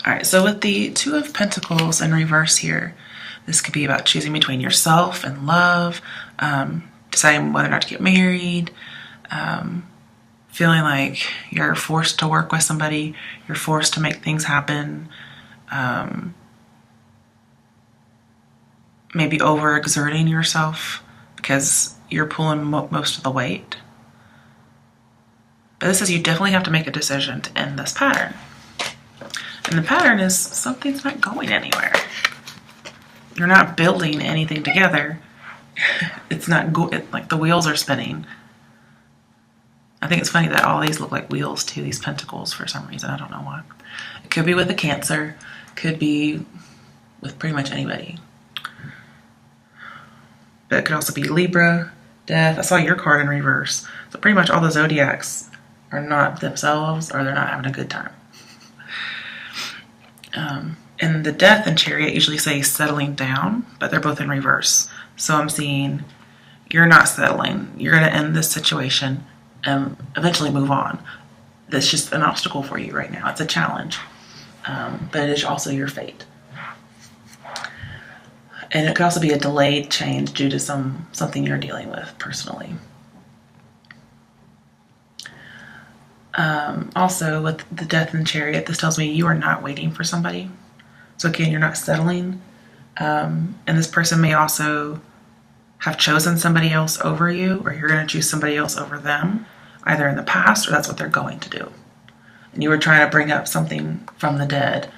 All right, so with the Two of Pentacles in reverse here, this could be about choosing between yourself and love, deciding whether or not to get married, feeling like you're forced to work with somebody, you're forced to make things happen, maybe overexerting yourself because you're pulling most of the weight. But this says you definitely have to make a decision to end this pattern. And the pattern is something's not going anywhere. You're not building anything together. It's not like the wheels are spinning. I think it's funny that all these look like wheels to these pentacles for some reason. I don't know why. It could be with a Cancer. Could be with pretty much anybody. But it could also be Libra, Death. I saw your card in reverse. So pretty much all the zodiacs are not themselves, or they're not having a good time. And the Death and Chariot usually say settling down, but they're both in reverse. So I'm seeing you're not settling. You're going to end this situation and eventually move on. That's just an obstacle for you right now. It's a challenge, but it is also your fate. And it could also be a delayed change due to something you're dealing with personally. Also, with the Death and Chariot, this tells me you are not waiting for somebody. So again, you're not settling. And this person may also have chosen somebody else over you, or you're going to choose somebody else over them, either in the past or that's what they're going to do. And you were trying to bring up something from the dead,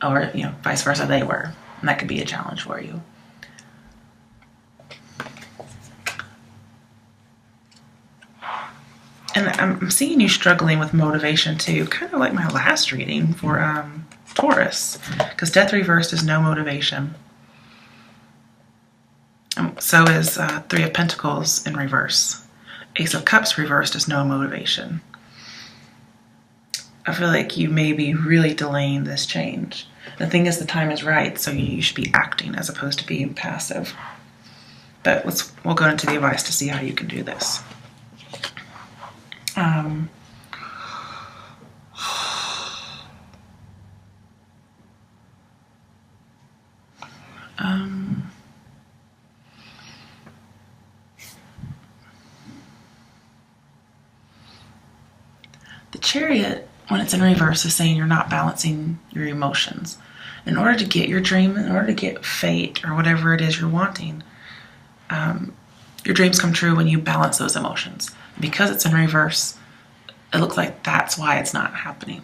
or vice versa, they were. And that could be a challenge for you. And I'm seeing you struggling with motivation too, kind of like my last reading for Taurus, because Death reversed is no motivation. So is Three of Pentacles in reverse. Ace of Cups reversed is no motivation. I feel like you may be really delaying this change. The thing is, the time is right, so you should be acting as opposed to being passive. But we'll go into the advice to see how you can do this. The Chariot, when it's in reverse, is saying you're not balancing your emotions. In order to get your dream, in order to get fate or whatever it is you're wanting, your dreams come true when you balance those emotions. Because it's in reverse, it looks like that's why it's not happening.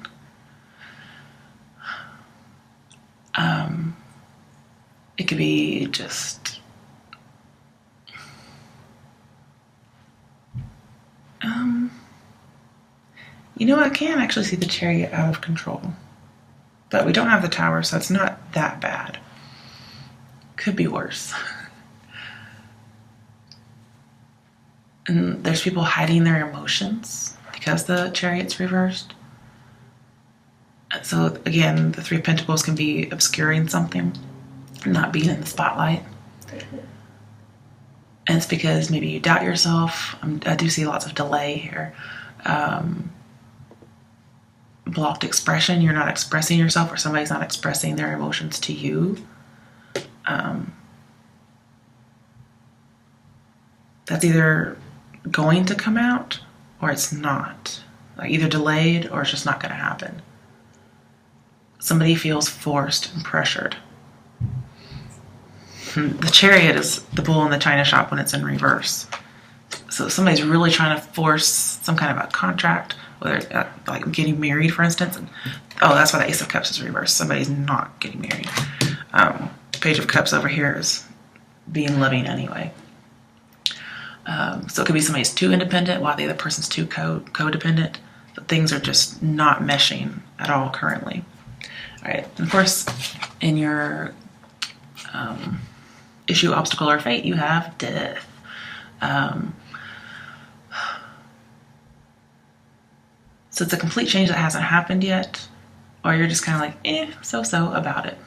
It could be just I can actually see the Chariot out of control, but we don't have the Tower, so it's not that bad. Could be worse. And there's people hiding their emotions because the Chariot's reversed. So again, the Three of Pentacles can be obscuring something, not being in the spotlight. And it's because maybe you doubt yourself. I do see lots of delay here. Blocked expression. You're not expressing yourself, or somebody's not expressing their emotions to you. That's either going to come out or it's not. Like either delayed or it's just not going to happen. Somebody feels forced and pressured. The Chariot is the bull in the china shop when it's in reverse. So somebody's really trying to force some kind of a contract, whether it's like getting married, for instance. And, that's why the Ace of Cups is reversed. Somebody's not getting married. Page of Cups over here is being loving anyway. So it could be somebody's too independent while the other person's too codependent. But things are just not meshing at all currently. All right. And of course, in your issue, obstacle, or fate, you have Death. So it's a complete change that hasn't happened yet, or you're just kind of like, so about it.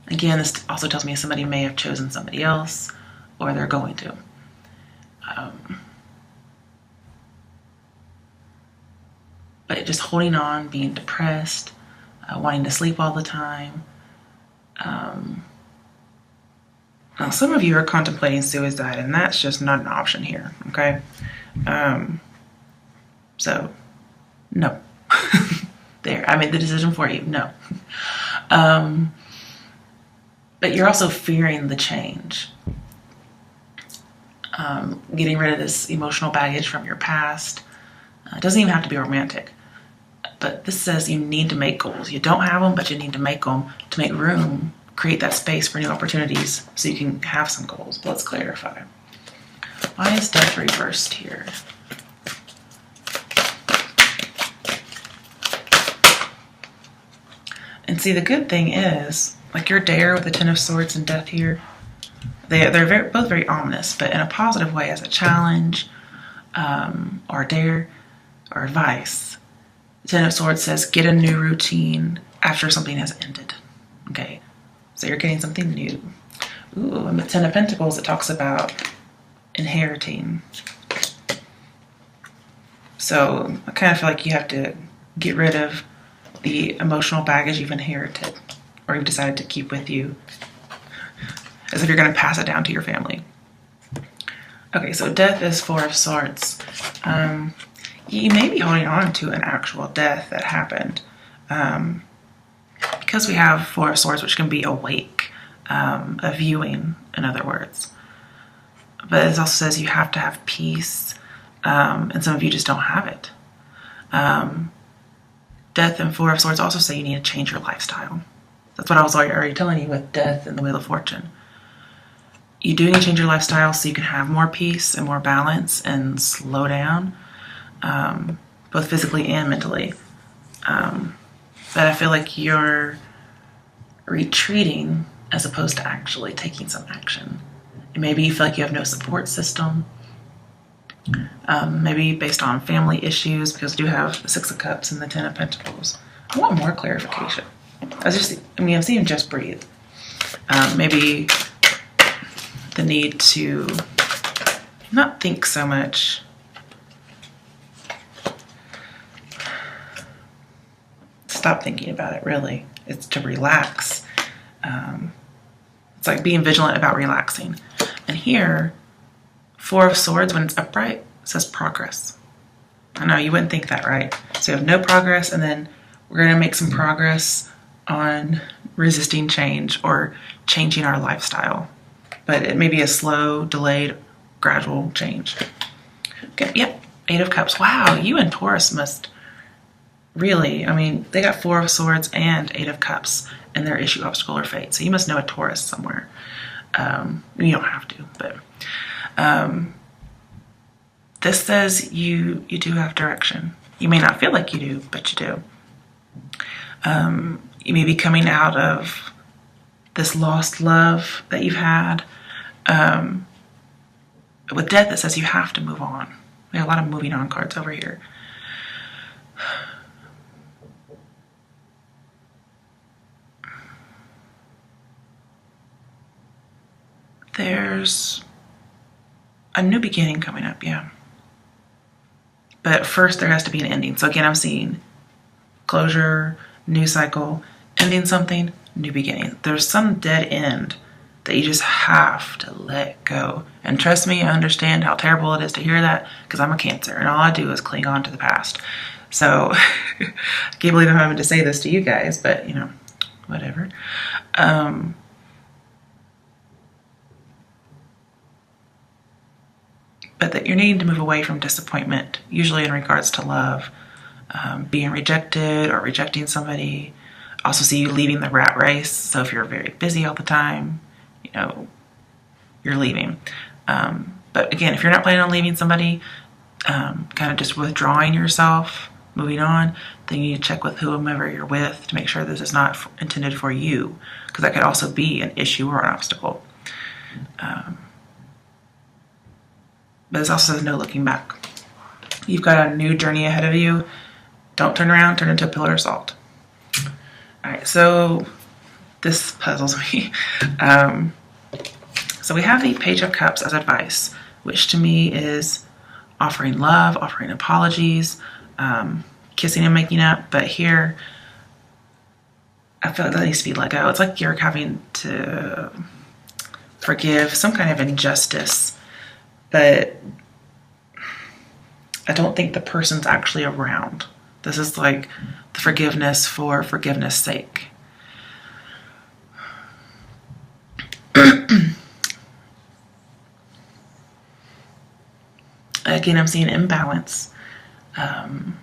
Again, this also tells me somebody may have chosen somebody else, or they're going to. But just holding on, being depressed, wanting to sleep all the time. Now, some of you are contemplating suicide, and that's just not an option here, okay? So, no. There, I made the decision for you, no. But you're also fearing the change. Getting rid of this emotional baggage from your past. It doesn't even have to be romantic. But this says you need to make goals. You don't have them, but you need to make them to make room, create that space for new opportunities so you can have some goals. But let's clarify. Why is death reversed here? And see, the good thing is, like your dare with the Ten of Swords and death here, they're both very ominous, but in a positive way, as a challenge, or a dare, or advice. The Ten of Swords says, get a new routine after something has ended. Okay, so you're getting something new. Ooh, and the Ten of Pentacles, it talks about inheriting. So I kind of feel like you have to get rid of the emotional baggage you've inherited or you've decided to keep with you, as if you're going to pass it down to your family. Okay, so death is Four of Swords. You may be holding on to an actual death that happened. Because we have Four of Swords, which can be awake, a viewing, in other words. But it also says you have to have peace, and some of you just don't have it. Death and Four of Swords also say you need to change your lifestyle. That's what I was already telling you with death and the Wheel of Fortune. You do need to change your lifestyle so you can have more peace and more balance and slow down, both physically and mentally. But I feel like you're retreating as opposed to actually taking some action. And maybe you feel like you have no support system. Maybe based on family issues, because we do have the Six of Cups and the Ten of Pentacles. I want more clarification. I'm seeing just breathe. Maybe the need to not think so much. Stop thinking about it, really. It's to relax. It's like being vigilant about relaxing. And here, Four of Swords, when it's upright, says progress. I know you wouldn't think that, right? So you have no progress, and then we're going to make some progress on resisting change or changing our lifestyle. But it may be a slow, delayed, gradual change. Okay, yep, Eight of Cups. Wow, you and Taurus must really, they got Four of Swords and Eight of Cups in their issue, obstacle, or fate. So you must know a Taurus somewhere. You don't have to, but this says you do have direction. You may not feel like you do, but you do. You may be coming out of this lost love that you've had. With death, it says you have to move on. We have a lot of moving on cards over here. There's a new beginning coming up, yeah. But first there has to be an ending. So again, I'm seeing closure, new cycle, ending something, new beginning. There's some dead end that you just have to let go. And trust me, I understand how terrible it is to hear that, because I'm a Cancer and all I do is cling on to the past. So I can't believe I'm having to say this to you guys, but whatever. But that you're needing to move away from disappointment, usually in regards to love, being rejected or rejecting somebody. Also see you leaving the rat race. So if you're very busy all the time, you're leaving. But again, if you're not planning on leaving somebody, kind of just withdrawing yourself, moving on, then you need to check with whomever you're with to make sure this is not intended for you, because that could also be an issue or an obstacle. But this also says no looking back. You've got a new journey ahead of you. Don't turn around, turn into a pillar of salt. All right, so this puzzles me. So we have the Page of Cups as advice, which to me is offering love, offering apologies, kissing and making up. But here, I feel like that needs to be let go. It's like you're having to forgive some kind of injustice, but I don't think the person's actually around. This is like the forgiveness for forgiveness' sake. Again, I'm seeing imbalance. Okay,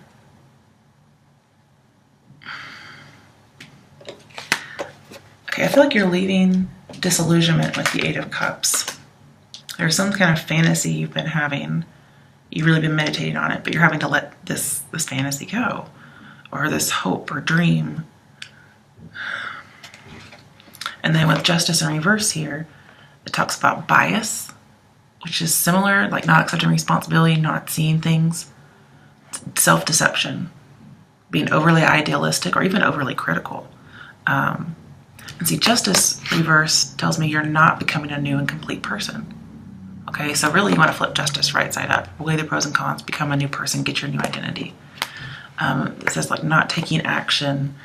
I feel like you're leaving disillusionment with the Eight of Cups. There's some kind of fantasy you've been having. You've really been meditating on it, but you're having to let this fantasy go, or this hope or dream. And then with Justice in reverse here, it talks about bias, which is similar, like not accepting responsibility, not seeing things, self-deception, being overly idealistic or even overly critical. And see, Justice reverse tells me you're not becoming a new and complete person. Okay, so really you want to flip Justice right side up. Weigh the pros and cons, become a new person, get your new identity. It says like not taking action,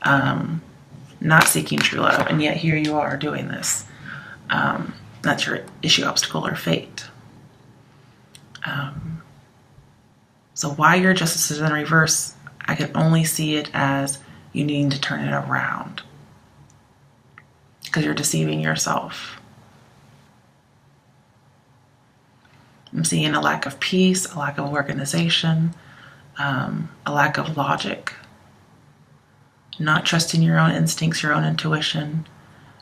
not seeking true love, and yet here you are doing this. That's your issue, obstacle, or fate. So why your Justice is in reverse, I can only see it as you needing to turn it around, because you're deceiving yourself. I'm seeing a lack of peace, a lack of organization, a lack of logic, not trusting your own instincts, your own intuition,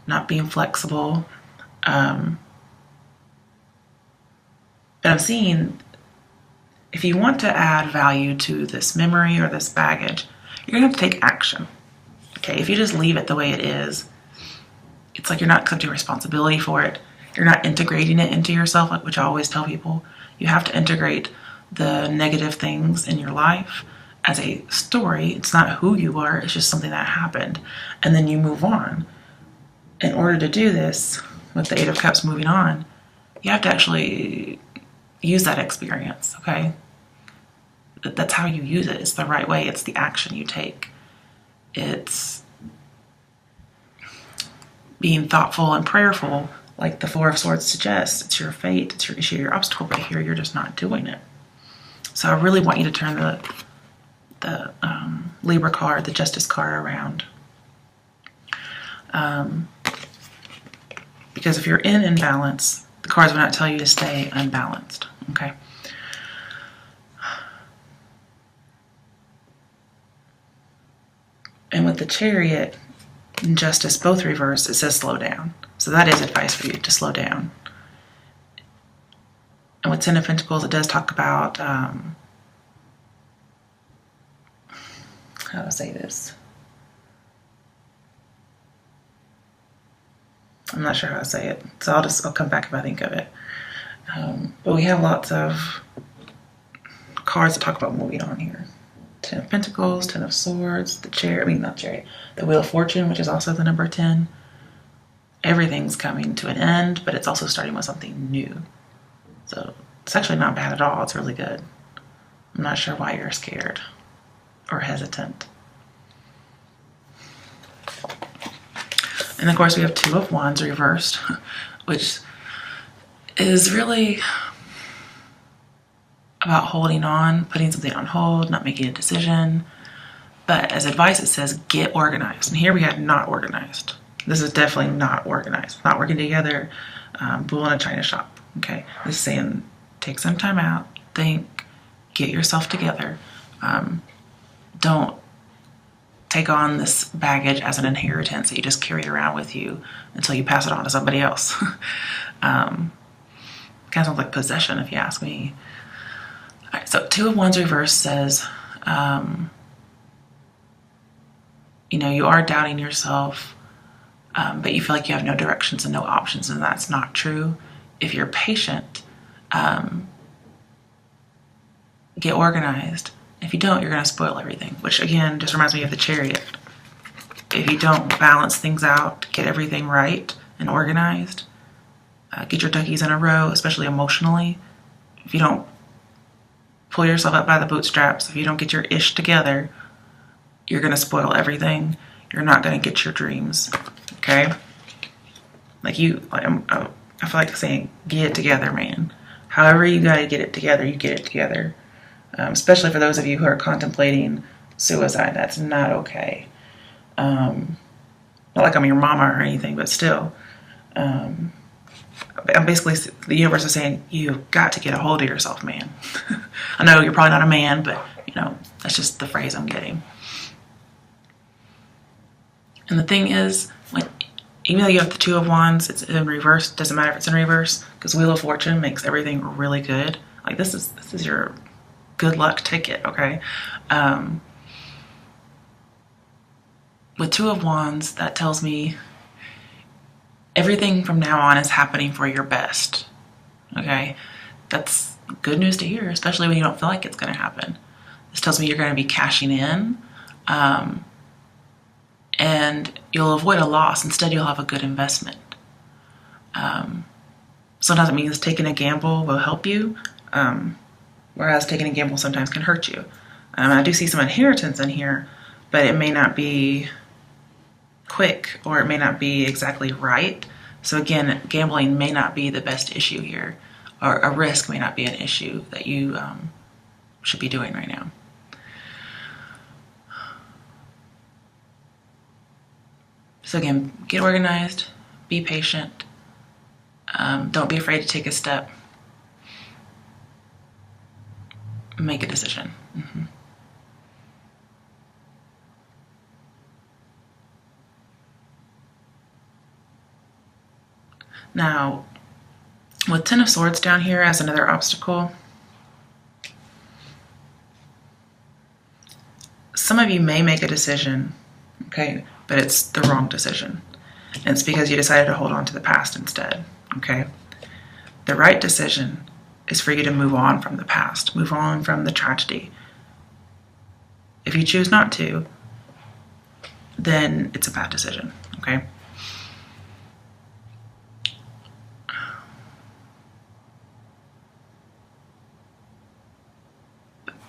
not being flexible. But I'm seeing if you want to add value to this memory or this baggage, you're going to have to take action. Okay, if you just leave it the way it is, it's like you're not accepting responsibility for it. You're not integrating it into yourself, like which I always tell people. You have to integrate the negative things in your life as a story. It's not who you are, it's just something that happened. And then you move on. In order to do this, with the Eight of Cups moving on, you have to actually use that experience, okay? That's how you use it. It's the right way. It's the action you take. It's being thoughtful and prayerful, like the Four of Swords suggests. It's your fate, it's your issue, your obstacle, but here you're just not doing it. So I really want you to turn the Libra card, the Justice card around. Because if you're in imbalance, the cards will not tell you to stay unbalanced, okay? And with the Chariot and Justice both reversed, it says slow down. So that is advice for you to slow down. And with Ten of Pentacles, it does talk about, how do I say this? I'm not sure how to say it, so I'll come back if I think of it. But we have lots of cards that talk about moving on here. Ten of Pentacles, Ten of Swords, the the Wheel of Fortune, which is also the number 10. Everything's coming to an end, but it's also starting with something new. So it's actually not bad at all. It's really good. I'm not sure why you're scared or hesitant. And of course we have Two of Wands reversed, which is really about holding on, putting something on hold, not making a decision. But as advice, it says get organized. And here we have not organized. This is definitely not organized. Not working together, bull in a china shop. Okay, this is saying take some time out, think, get yourself together. Don't take on this baggage as an inheritance that you just carry around with you until you pass it on to somebody else. Kind of sounds like possession, if you ask me. All right, so Two of Wands reverse says, you know, you are doubting yourself, but you feel like you have no directions and no options, and that's not true. If you're patient, get organized. If you don't, you're going to spoil everything, which again just reminds me of the Chariot. If you don't balance things out, get everything right and organized, get your duckies in a row, especially emotionally. If you don't pull yourself up by the bootstraps, if you don't get your ish together, you're going to spoil everything. you're not going to get your dreams. Okay? Like I feel like saying, get it together, man. However you got to get it together, you get it together. Especially for those of you who are contemplating suicide. That's not okay. Not like I'm your mama or anything, but still. I'm basically, the universe is saying, you've got to get a hold of yourself, man. I know you're probably not a man, but, that's just the phrase I'm getting. And the thing is, even though you have the Two of Wands, it's in reverse. Doesn't matter if it's in reverse, because Wheel of Fortune makes everything really good. Like this is your good luck ticket, okay? With Two of Wands, that tells me everything from now on is happening for your best, okay? That's good news to hear, especially when you don't feel like it's going to happen. This tells me you're going to be cashing in. And you'll avoid a loss. Instead, you'll have a good investment. Sometimes it means taking a gamble will help you, whereas taking a gamble sometimes can hurt you. I do see some inheritance in here, but it may not be quick, or it may not be exactly right. So again, gambling may not be the best issue here, or a risk may not be an issue that you should be doing right now. So again, get organized, be patient, don't be afraid to take a step, make a decision. Now, with Ten of Swords down here as another obstacle, some of you may make a decision, okay, but it's the wrong decision. And it's because you decided to hold on to the past instead, okay? The right decision is for you to move on from the past, move on from the tragedy. If you choose not to, then it's a bad decision, okay?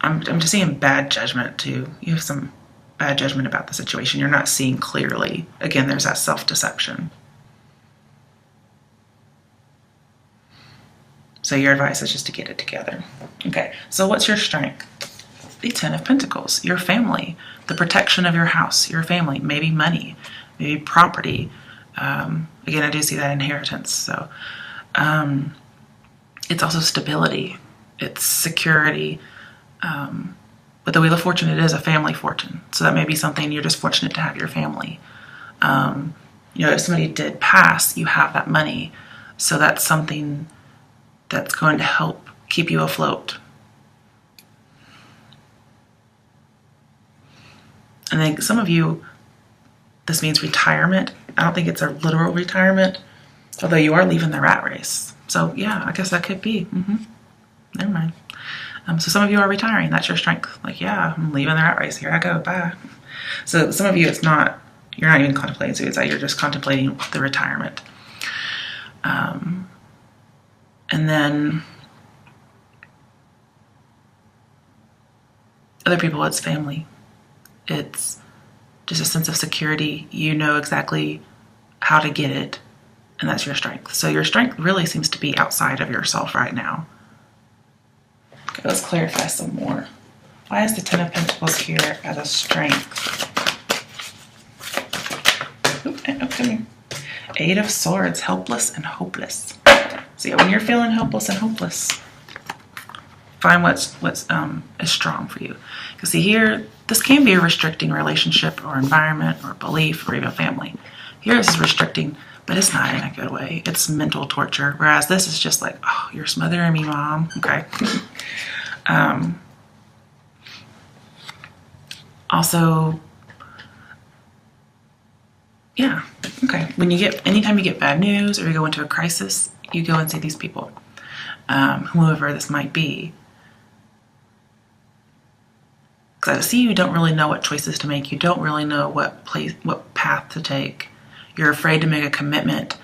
I'm just seeing bad judgment too. You have some bad judgment about the situation. You're not seeing clearly. Again, there's that self-deception. So your advice is just to get it together. Okay, so what's your strength? The Ten of Pentacles, your family, the protection of your house, your family, maybe money, maybe property. Again, I do see that inheritance. So it's also stability. It's security. With the Wheel of Fortune, it is a family fortune. So that may be something you're just fortunate to have your family. If somebody did pass, you have that money. So that's something that's going to help keep you afloat. And then some of you, this means retirement. I don't think it's a literal retirement, although you are leaving the rat race. So yeah, I guess that could be. Never mind. So some of you are retiring. That's your strength. Like, yeah, I'm leaving the rat race. Here I go. Bye. So some of you, you're not even contemplating suicide. You're just contemplating the retirement. And then other people, it's family. It's just a sense of security. You know exactly how to get it, and that's your strength. So your strength really seems to be outside of yourself right now. Okay, let's clarify some more. Why is the Ten of Pentacles here as a strength? Come here. Eight of Swords, helpless and hopeless. So yeah, when you're feeling helpless and hopeless, find what's is strong for you. Because see here, this can be a restricting relationship or environment or belief or even family. Here this is restricting, but it's not in a good way. It's mental torture. Whereas this is just like, oh, you're smothering me, Mom. Okay. Also, yeah, okay. Anytime you get bad news or you go into a crisis, you go and see these people, whoever this might be. Because I see you don't really know what choices to make. You don't really know what path to take. You're afraid to make a commitment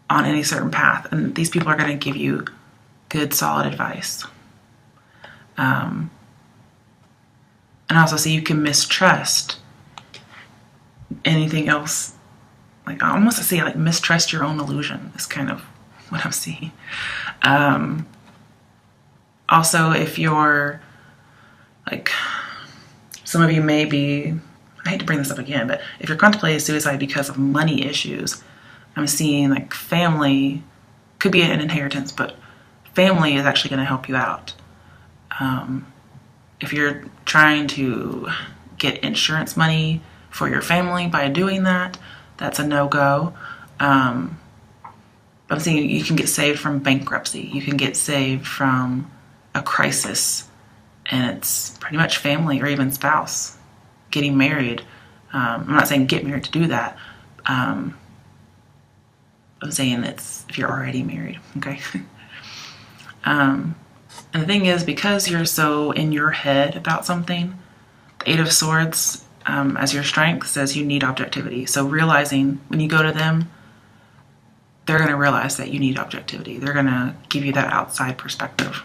on any certain path. And these people are going to give you good, solid advice. And I also see you can mistrust anything else. Like, I almost say, like, mistrust your own illusion is kind of what I'm seeing. Also, if you're, like, some of you may be, I hate to bring this up again, but if you're contemplating suicide because of money issues, I'm seeing, like, family, could be an inheritance, but family is actually going to help you out. If you're trying to get insurance money for your family by doing that, that's a no-go. I'm saying you can get saved from bankruptcy. You can get saved from a crisis, and it's pretty much family or even spouse getting married. I'm not saying get married to do that. I'm saying it's if you're already married, okay? And the thing is, because you're so in your head about something, the Eight of Swords, as your strength, says you need objectivity. So realizing when you go to them, they're going to realize that you need objectivity. They're going to give you that outside perspective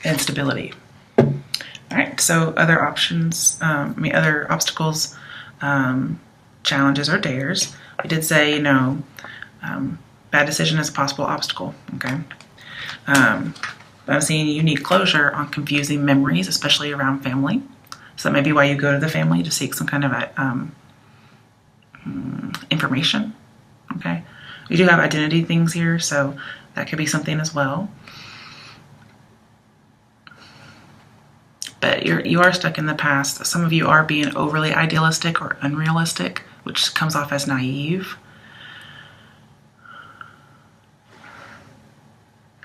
and stability. All right, so other options, other obstacles, challenges, or dares. We did say, bad decision is a possible obstacle, okay? But I'm seeing you need closure on confusing memories, especially around family. So that may be why you go to the family, to seek some kind of information, okay? We do have identity things here, so that could be something as well. But you are stuck in the past. Some of you are being overly idealistic or unrealistic, which comes off as naive.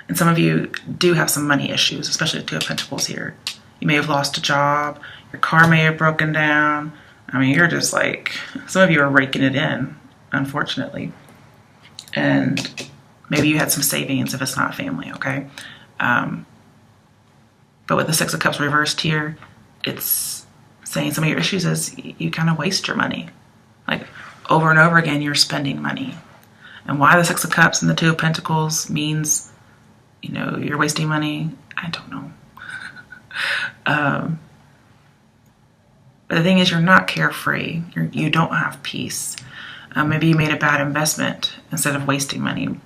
And some of you do have some money issues, especially the Two of Pentacles here. You may have lost a job. Your car may have broken down. I mean, you're just like, some of you are raking it in, unfortunately. And maybe you had some savings if it's not family, okay? But with the Six of Cups reversed here, it's saying some of your issues is you kind of waste your money. Like, over and over again, you're spending money. And why the Six of Cups and the Two of Pentacles means, you're wasting money, I don't know. But the thing is, you're not carefree. You don't have peace. Maybe you made a bad investment instead of wasting money.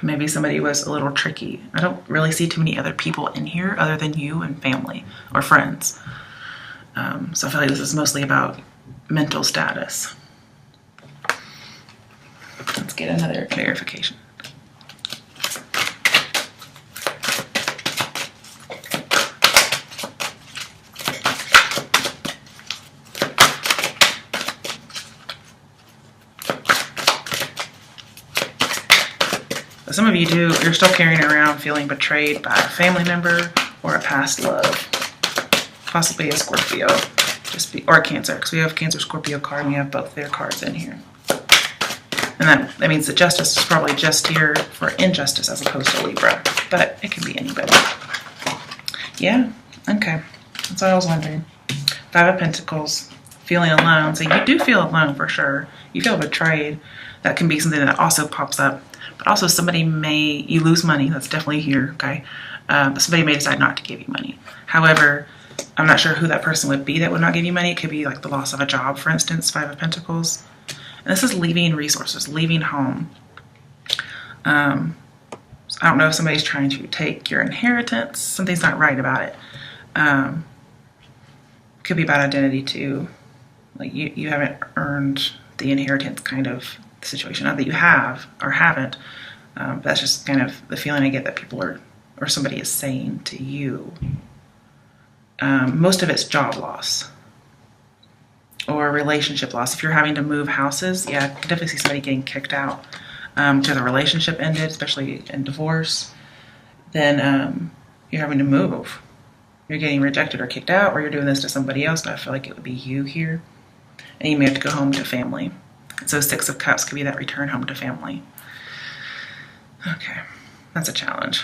Maybe somebody was a little tricky. I don't really see too many other people in here other than you and family or friends. So I feel like this is mostly about mental status. Let's get another clarification. Some of you you're still carrying around feeling betrayed by a family member or a past love. Possibly a Scorpio, or a Cancer, because we have Cancer, Scorpio card, and we have both their cards in here. And that means that justice is probably just here for injustice as opposed to Libra, but it can be anybody. Yeah, okay, that's what I was wondering. Five of Pentacles, feeling alone. So you do feel alone for sure. You feel betrayed. That can be something that also pops up. But also you lose money. That's definitely here, okay? But somebody may decide not to give you money. However, I'm not sure who that person would be that would not give you money. It could be like the loss of a job, for instance, Five of Pentacles. And this is leaving resources, leaving home. So I don't know if somebody's trying to take your inheritance. Something's not right about it. Could be about identity too. Like you haven't earned the inheritance kind of situation. Not that you have or haven't. But that's just kind of the feeling I get that people are, or somebody is saying to you. Most of it's job loss or relationship loss. If you're having to move houses, yeah, I can definitely see somebody getting kicked out because the relationship ended, especially in divorce. Then you're having to move. You're getting rejected or kicked out, or you're doing this to somebody else, and I feel like it would be you here. And you may have to go home to family. So Six of Cups could be that return home to family. Okay, that's a challenge.